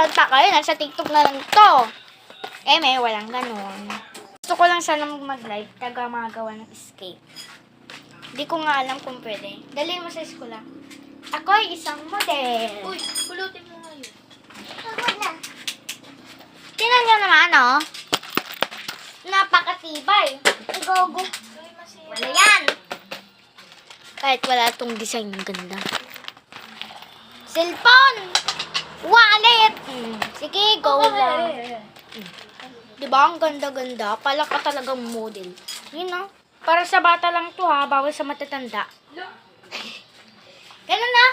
Saan pa kayo? Nasa TikTok na lang to. May walang ganun. Gusto ko lang sana mag-live, taga magawa ng escape. Hindi ko nga alam kung pwede. Dalhin mo sa eskwela. Ako ay isang model. Uy, pulutin mo nga yun. Tingnan nyo naman, oh. Napakatibay. Gogo. Wala yan. Kahit wala itong design, ganda. Cellphone! Wallet! Sige, go lang. Diba? Ang ganda-ganda. Pala ka talagang model. Yun, no? Para sa bata lang to, ha? Bawal sa matatanda. Ganun na.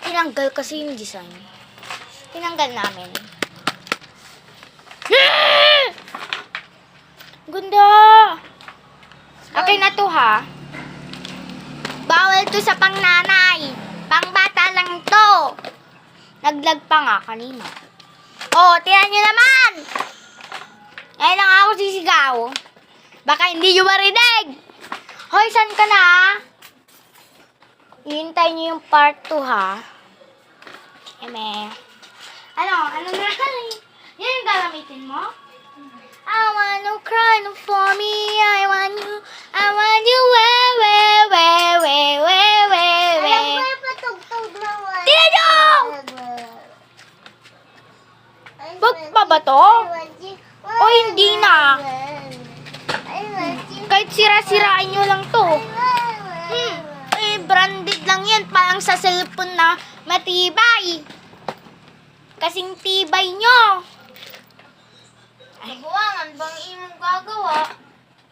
Tinanggal kasi yung design. Tinanggal namin. Ganda! Okay na to, ha? Bawal to sa pangnanay. Pangbata lang to. Naglag pa nga kanina. Oh, tiyan nyo naman! Ngayon lang ako sisigaw. Baka hindi nyo marinig. Hoy, saan ka na? Ihintay nyo yung part 2, ha? Ano na? Yan yung gagamitin mo? I want you cry for me. I want you, Tiyan nyo! Bag pa ba to? O hindi na? Kahit sira-sirain nyo lang to. Branded lang yan. Parang sa cellphone na matibay. Kasing tibay nyo. Buwangan bang imong gagawa?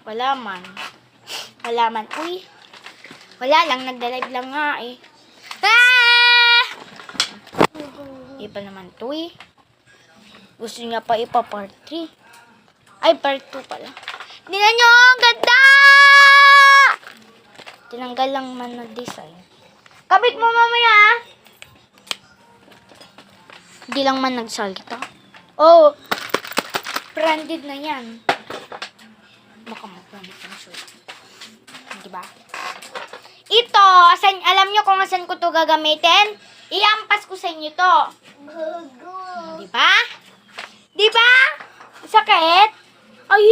Wala man. Uy. Wala lang. Nagda-live lang nga eh. Iba naman to eh. Gusto niya pa ipa-part 3. Ay, part 2 pala. Tingnan nyo! Ang ganda! Tinanggal lang man na design. Kabit mo mamaya! Hindi lang man nagsalita. Oh! Branded na yan. Baka mag-branded na siya. Diba? Ito! Alam nyo kung asan ko to gagamitin? Iampas ko sa inyo to. Diba? Diba? Sakit? Ay,